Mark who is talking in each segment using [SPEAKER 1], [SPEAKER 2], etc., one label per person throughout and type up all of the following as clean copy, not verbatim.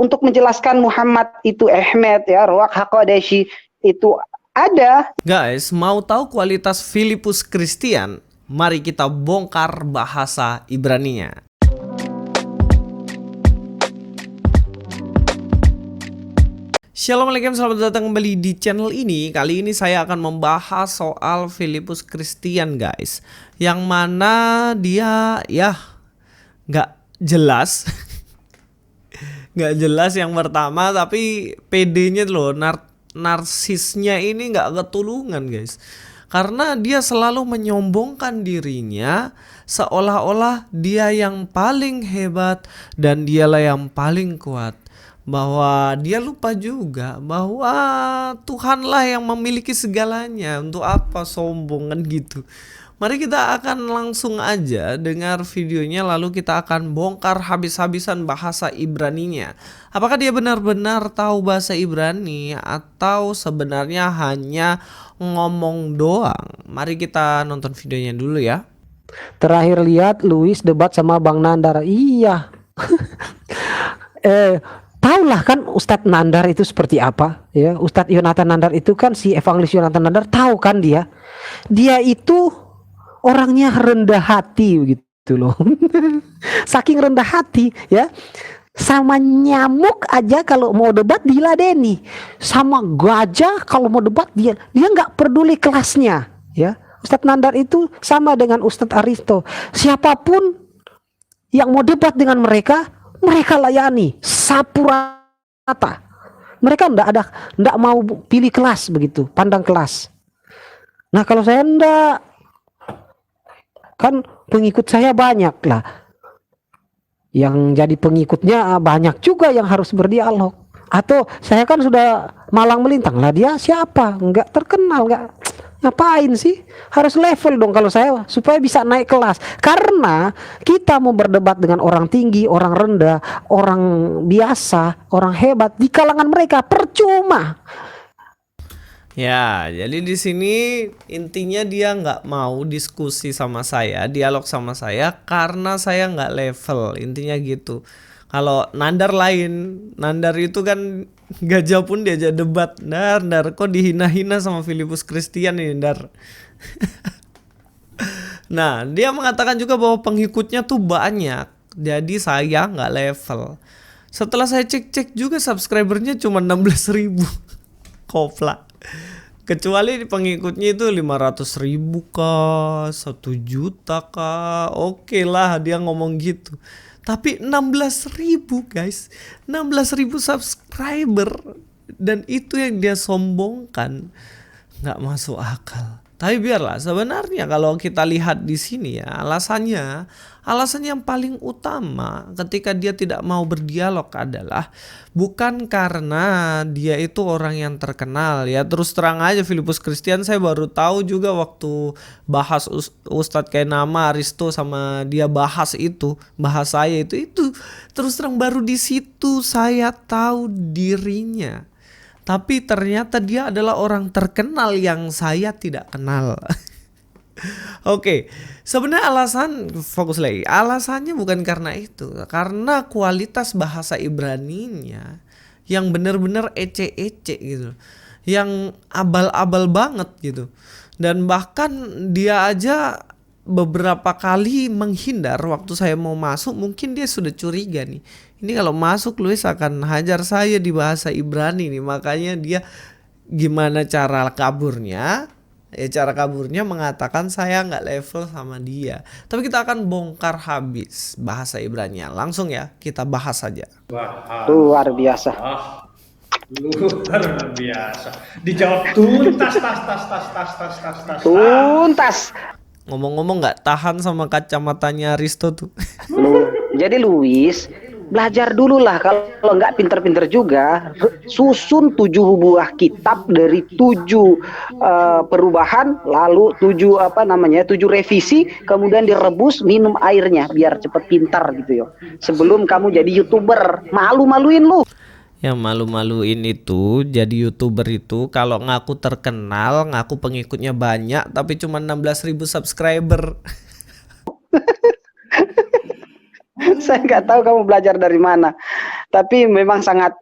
[SPEAKER 1] untuk menjelaskan Muhammad itu Ahmed ya, Ruwaq Haqqabashi itu ada.
[SPEAKER 2] Guys, mau tahu kualitas Filipus Christian? Mari kita bongkar bahasa Ibraninya. Shalom alaikum, selamat datang kembali di channel ini. Kali ini saya akan membahas soal Filipus Christian guys, yang mana dia ya nggak jelas. Nggak jelas yang pertama, tapi PD-nya loh, narsisnya ini nggak ketulungan guys. Karena dia selalu menyombongkan dirinya seolah-olah dia yang paling hebat dan dialah yang paling kuat. Bahwa dia lupa juga bahwa Tuhanlah yang memiliki segalanya. Untuk apa sombong kan gitu. Mari kita akan langsung aja dengar videonya, lalu kita akan bongkar habis-habisan bahasa Ibraninya. Apakah dia benar-benar tahu bahasa Ibrani atau sebenarnya hanya ngomong doang? Mari kita nonton videonya dulu ya.
[SPEAKER 3] Terakhir lihat Luis debat sama Bang Nandar. Iya. Taulah kan Ustadz Nandar itu seperti apa ya. Ustadz Yonatan Nandar itu kan, si evangelis Yonatan Nandar, tahu kan dia itu orangnya rendah hati gitu loh. Saking rendah hati ya, sama nyamuk aja kalau mau debat diladeni, sama gajah kalau mau debat dia nggak peduli kelasnya ya. Ustadz Nandar itu sama dengan Ustadz Aristo, siapapun yang mau debat dengan mereka layani sapu rata. Mereka ndak mau pilih kelas begitu, pandang kelas. Nah kalau saya ndak, kan pengikut saya banyak lah, yang jadi pengikutnya banyak juga yang harus berdialog. Atau saya kan sudah malang melintang lah, dia siapa, nggak terkenal, nggak ngapain sih harus level dong kalau saya, supaya bisa naik kelas. Karena kita mau berdebat dengan orang tinggi, orang rendah, orang biasa, orang hebat, di kalangan mereka percuma.
[SPEAKER 2] Ya, jadi di sini intinya dia nggak mau diskusi sama saya, dialog sama saya karena saya nggak level, intinya gitu. Kalau Nandar lain, Nandar itu kan gajah pun diajak debat. Nandar kok dihina-hina sama Filipus Christian ini, Nandar. Nah, dia mengatakan juga bahwa pengikutnya tuh banyak, jadi saya nggak level. Setelah saya cek-cek juga subscribernya cuma 16.000. Kopla. Kecuali pengikutnya itu 500.000 kah, 1 juta kah, oke lah dia ngomong gitu. Tapi 16.000 guys, 16.000 subscriber, dan itu yang dia sombongkan, nggak masuk akal. Tapi biarlah, sebenarnya kalau kita lihat di sini ya, alasan yang paling utama ketika dia tidak mau berdialog adalah bukan karena dia itu orang yang terkenal ya. Terus terang aja, Filipus Christian saya baru tahu juga waktu bahas Ustadz kayak nama Aristo sama dia bahas saya itu terus terang baru di situ saya tahu dirinya. Tapi ternyata dia adalah orang terkenal yang saya tidak kenal. Oke, sebenarnya fokus lagi. Alasannya bukan karena itu, karena kualitas bahasa Ibraninya yang benar-benar ece-ece gitu, yang abal-abal banget gitu. Dan bahkan dia aja beberapa kali menghindar waktu saya mau masuk. Mungkin dia sudah curiga nih, ini kalau masuk Luis akan hajar saya di bahasa Ibrani nih. Makanya dia gimana cara kaburnya? Cara kaburnya mengatakan saya nggak level sama dia. Tapi kita akan bongkar habis bahasa Ibrani. Langsung ya, kita bahas saja.
[SPEAKER 1] Luar biasa.
[SPEAKER 4] Luar biasa. Dijawab tuntas,
[SPEAKER 1] tuntas.
[SPEAKER 2] Ngomong-ngomong nggak tahan sama kacamatanya Aristo tuh.
[SPEAKER 1] Jadi Luis, belajar dulu lah, kalau nggak pinter-pinter juga, susun 7 buah kitab dari 7 perubahan, lalu 7 revisi, kemudian direbus, minum airnya biar cepet pintar gitu yo. Sebelum kamu jadi YouTuber, malu-maluin lu.
[SPEAKER 2] Yang malu-maluin itu jadi YouTuber itu kalau ngaku terkenal, ngaku pengikutnya banyak tapi cuma 16.000 subscriber.
[SPEAKER 1] Saya nggak tahu kamu belajar dari mana. Tapi memang sangat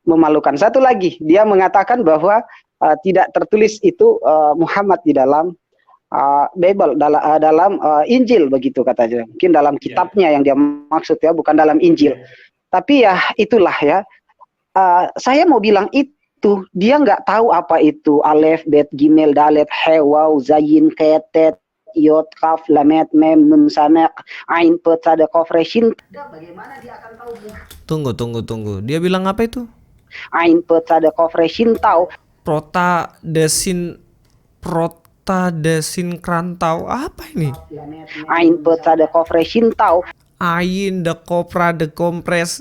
[SPEAKER 1] memalukan. Satu lagi, dia mengatakan bahwa tidak tertulis itu Muhammad di dalam Bible, dalam Injil begitu katanya. Mungkin dalam kitabnya yang dia maksud ya, bukan dalam Injil. Tapi ya itulah ya. Saya mau bilang itu dia nggak tahu apa itu alef, bet, gimel, dalet, he, waw, zayin, ketet, yot, kaf, lamet, mem, nun, samek, ain, pet, sada, kof, reshin. Bagaimana dia akan tahu?
[SPEAKER 2] Tunggu. Dia bilang apa itu?
[SPEAKER 1] Ain, pet, sada, kof, reshin, tahu.
[SPEAKER 2] Prota desin krantau. Apa ini?
[SPEAKER 1] Ain, pet, sada, kof, reshin, tahu.
[SPEAKER 2] Ain de kopra de kompres.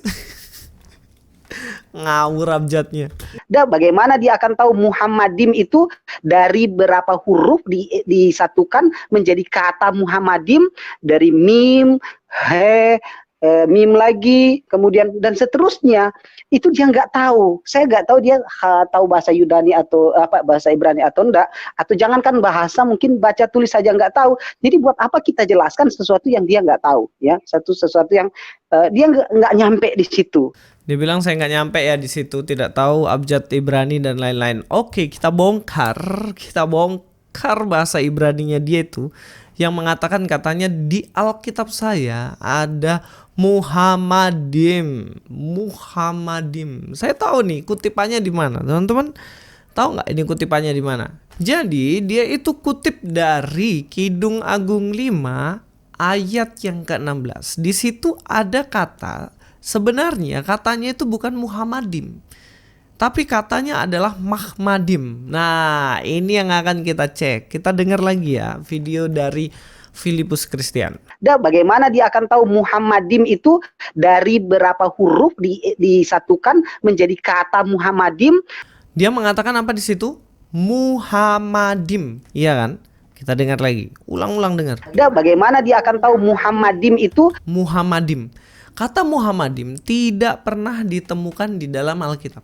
[SPEAKER 2] Ngawur abjadnya.
[SPEAKER 1] Bagaimana dia akan tahu Muhammadim itu dari berapa huruf disatukan menjadi kata Muhammadim, dari mim, he, mim lagi, kemudian dan seterusnya. Itu dia nggak tahu. Saya nggak tahu dia tahu bahasa Yunani atau bahasa Ibrani atau enggak, atau jangankan bahasa, mungkin baca tulis saja nggak tahu. Jadi buat apa kita jelaskan sesuatu yang dia nggak tahu, ya? Sesuatu yang dia nggak nyampe di situ.
[SPEAKER 2] Dia bilang saya nggak nyampe ya di situ, tidak tahu abjad Ibrani dan lain-lain. Oke, kita bongkar bahasa Ibraninya dia itu yang mengatakan katanya di Alkitab saya ada Muhammadim. Saya tahu nih kutipannya di mana, teman-teman. Tahu nggak ini kutipannya di mana? Jadi dia itu kutip dari Kidung Agung 5 ayat yang ke-16. Di situ ada kata. Sebenarnya katanya itu bukan Muhammadim, tapi katanya adalah Mahmadim. Nah, ini yang akan kita cek. Kita dengar lagi ya video dari Filipus Christian.
[SPEAKER 1] Bagaimana dia akan tahu Muhammadim itu dari berapa huruf disatukan menjadi kata Muhammadim?
[SPEAKER 2] Dia mengatakan apa di situ? Muhammadim, iya kan? Kita dengar lagi, ulang-ulang dengar.
[SPEAKER 1] Bagaimana dia akan tahu Muhammadim itu?
[SPEAKER 2] Muhammadim. Kata Muhammadim tidak pernah ditemukan di dalam Alkitab.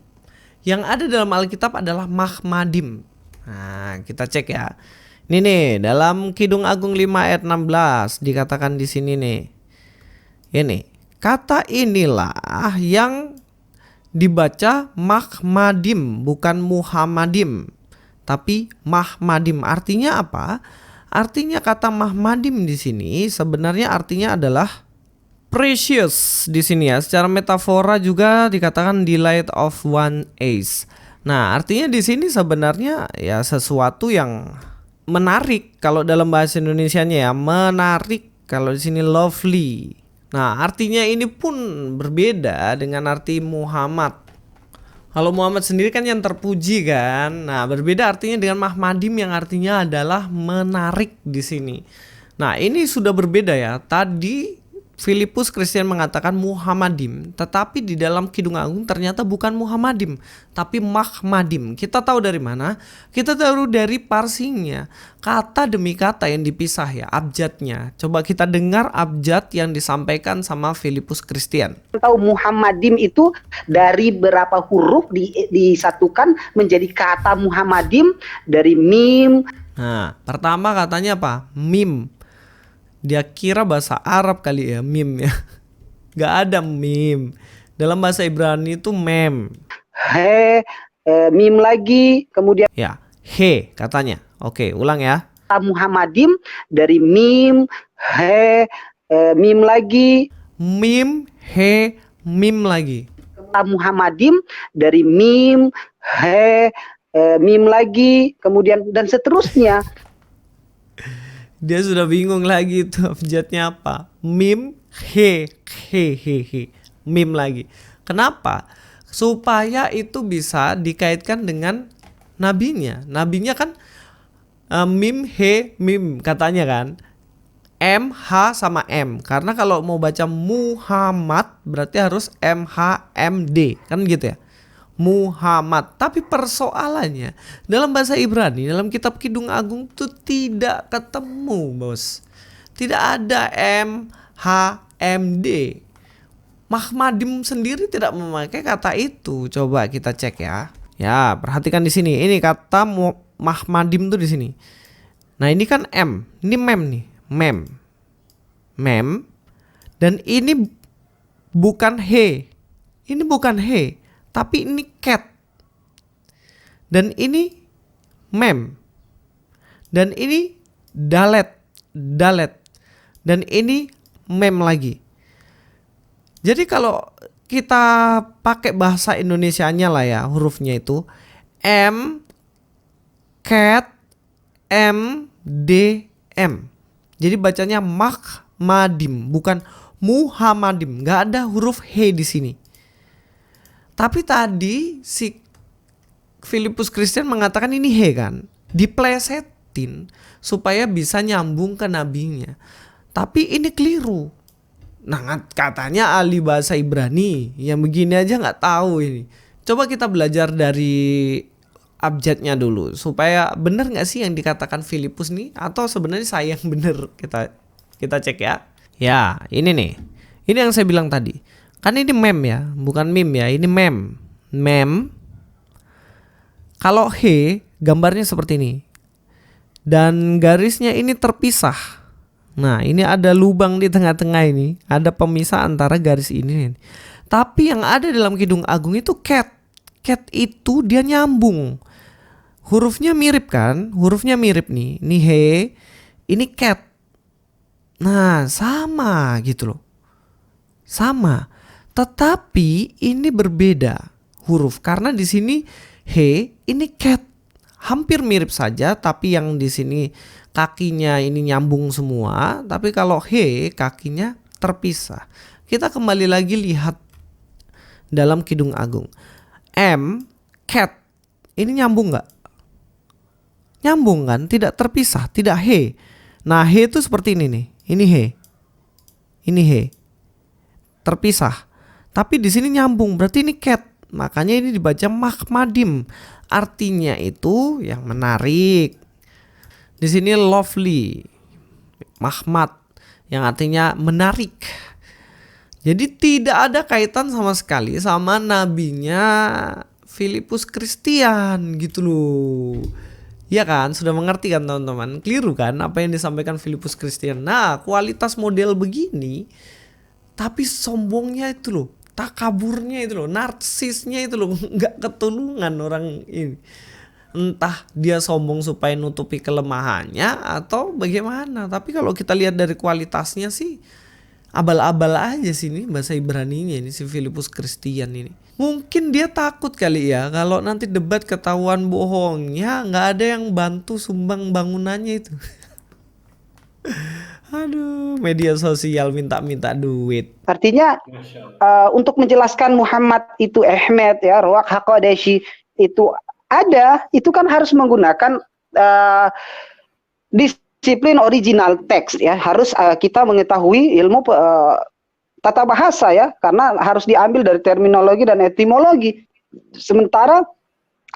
[SPEAKER 2] Yang ada dalam Alkitab adalah Mahmadim. Nah, kita cek ya. Ini nih, dalam Kidung Agung 5 ayat 16 dikatakan di sini nih. Ini, kata inilah yang dibaca Mahmadim, bukan Muhammadim, tapi Mahmadim. Artinya apa? Artinya kata Mahmadim di sini sebenarnya artinya adalah precious di sini ya. Secara metafora juga dikatakan delight of one ace. Nah, artinya di sini sebenarnya ya sesuatu yang menarik kalau dalam bahasa Indonesianya ya, menarik. Kalau di sini lovely. Nah, artinya ini pun berbeda dengan arti Muhammad. Kalau Muhammad sendiri kan yang terpuji kan. Nah, berbeda artinya dengan Mahmadim yang artinya adalah menarik di sini. Nah, ini sudah berbeda ya. Tadi Filipus Christian mengatakan Muhammadim, tetapi di dalam Kidung Agung ternyata bukan Muhammadim, tapi Mahmadim. Kita tahu dari mana? Kita tahu dari parsingnya, kata demi kata yang dipisah ya, abjadnya. Coba kita dengar abjad yang disampaikan sama Filipus Christian.
[SPEAKER 1] Tahu Muhammadim itu dari berapa huruf disatukan menjadi kata Muhammadim, dari mim.
[SPEAKER 2] Nah, pertama katanya apa? Mim. Dia kira bahasa Arab kali ya, mim ya. Gak ada mim. Dalam bahasa Ibrani itu mem.
[SPEAKER 1] He, mim lagi, kemudian
[SPEAKER 2] ya, he katanya. Oke, ulang ya.
[SPEAKER 1] Muhammadim dari mim, he, mim lagi.
[SPEAKER 2] Mim, he, mim lagi.
[SPEAKER 1] Muhammadim dari mim, he, mim lagi, kemudian dan seterusnya.
[SPEAKER 2] Dia sudah bingung lagi itu abjadnya apa. Mim, he, mim lagi. Kenapa? Supaya itu bisa dikaitkan dengan nabinya. Nabinya kan mim, he, mim katanya kan. M, H sama M. Karena kalau mau baca Muhammad berarti harus M, H, M, D. Kan gitu ya. Muhammad. Tapi persoalannya dalam bahasa Ibrani, dalam kitab Kidung Agung itu tidak ketemu, bos. Tidak ada M, H, M, D. Mahmadim sendiri tidak memakai kata itu. Coba kita cek ya. Ya, perhatikan di sini. Ini kata Mahmadim tuh di sini. Nah, ini kan M. Ini mem nih. Mem. Dan ini bukan he. Ini bukan he, tapi ini cat. Dan ini mem. Dan ini dalet. Dan ini mem lagi. Jadi kalau kita pakai bahasa Indonesianya lah ya, hurufnya itu M, cat, M, D, M. Jadi bacanya Mahmadim, bukan Muhammadim. Gak ada huruf he di sini. Tapi tadi si Filipus Christian mengatakan ini he kan, diplesetin supaya bisa nyambung ke nabinya. Tapi ini keliru. Nah, katanya ahli bahasa Ibrani, yang begini aja nggak tahu ini. Coba kita belajar dari abjadnya dulu supaya benar nggak sih yang dikatakan Filipus nih, atau sebenarnya saya yang benar. Kita cek ya. Ya, ini nih. Ini yang saya bilang tadi. Kan ini mem ya, bukan mim ya. Ini mem. Mem. Kalau he, gambarnya seperti ini. Dan garisnya ini terpisah. Nah, ini ada lubang di tengah-tengah ini. Ada pemisah antara garis ini. Tapi yang ada dalam Kidung Agung itu cat. Cat itu dia nyambung. Hurufnya mirip kan? Hurufnya mirip nih. Ini he, ini cat. Nah, sama gitu loh. Sama. Tetapi ini berbeda huruf karena di sini he, ini cat. Hampir mirip saja, tapi yang di sini kakinya ini nyambung semua, tapi kalau he kakinya terpisah. Kita kembali lagi lihat dalam Kidung Agung. M, cat. Ini nyambung nggak? Nyambung kan? Tidak terpisah, tidak he. Nah, he itu seperti ini nih. Ini he. Ini he. Terpisah. Tapi di sini nyambung, berarti ini cat. Makanya ini dibaca Mahmadim. Artinya itu yang menarik. Di sini lovely. Mahmad yang artinya menarik. Jadi tidak ada kaitan sama sekali sama nabinya Filipus Christian gitu loh. Ya kan, sudah mengerti kan teman-teman? Keliru kan apa yang disampaikan Filipus Christian. Nah, kualitas model begini, tapi sombongnya itu loh, takaburnya itu loh, narsisnya itu loh, nggak ketulungan orang ini. Entah dia sombong supaya nutupi kelemahannya atau bagaimana. Tapi kalau kita lihat dari kualitasnya sih abal-abal aja sih ini bahasa Ibraninya ini si Filipus Christian ini. Mungkin dia takut kali ya kalau nanti debat ketahuan bohongnya, nggak ada yang bantu sumbang bangunannya itu. Aduh, media sosial minta-minta duit.
[SPEAKER 1] Artinya untuk menjelaskan Muhammad itu Ahmed ya, Ruwaq Haqqadeshi itu ada, itu kan harus menggunakan disiplin original teks ya. Harus kita mengetahui ilmu tata bahasa ya, karena harus diambil dari terminologi dan etimologi. Sementara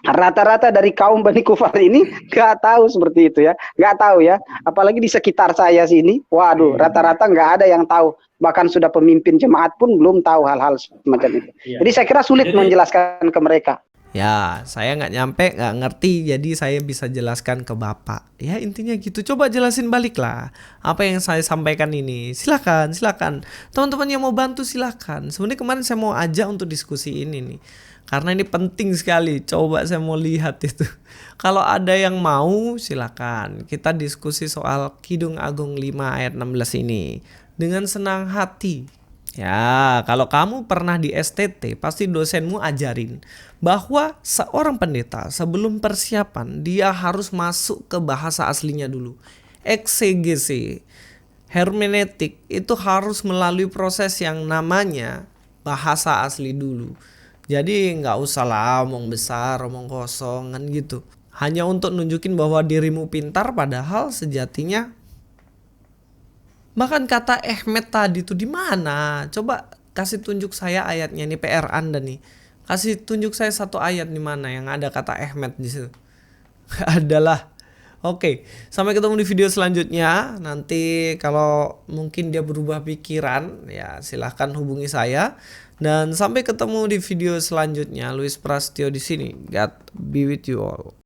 [SPEAKER 1] rata-rata dari kaum Bani Kufar ini nggak tahu seperti itu ya, nggak tahu ya. Apalagi di sekitar saya sini, waduh, rata-rata nggak ada yang tahu. Bahkan sudah pemimpin jemaat pun belum tahu hal-hal semacam itu. Jadi saya kira sulit menjelaskan ke mereka.
[SPEAKER 2] Ya, saya nggak nyampe, nggak ngerti, jadi saya bisa jelaskan ke Bapak. Ya intinya gitu, coba jelasin balik lah apa yang saya sampaikan ini. Silakan. Teman-teman yang mau bantu silakan. Sebenarnya kemarin saya mau ajak untuk diskusi ini nih. Karena ini penting sekali, coba saya mau lihat itu. Kalau ada yang mau silakan. Kita diskusi soal Kidung Agung 5 ayat 16 ini. Dengan senang hati. Ya, kalau kamu pernah di STT, pasti dosenmu ajarin bahwa seorang pendeta sebelum persiapan dia harus masuk ke bahasa aslinya dulu. Eksegese, hermeneutik itu harus melalui proses yang namanya bahasa asli dulu. Jadi nggak usah lah omong besar, omong kosong kan gitu. Hanya untuk nunjukin bahwa dirimu pintar padahal sejatinya. Bahkan kata Ahmed tadi tuh di mana? Coba kasih tunjuk saya ayatnya, nih PR Anda nih. Kasih tunjuk saya satu ayat di mana yang ada kata Ahmed di situ. Adalah. Oke, sampai ketemu di video selanjutnya. Nanti kalau mungkin dia berubah pikiran, ya silahkan hubungi saya. Dan sampai ketemu di video selanjutnya. Luis Prastio di sini. God be with you all.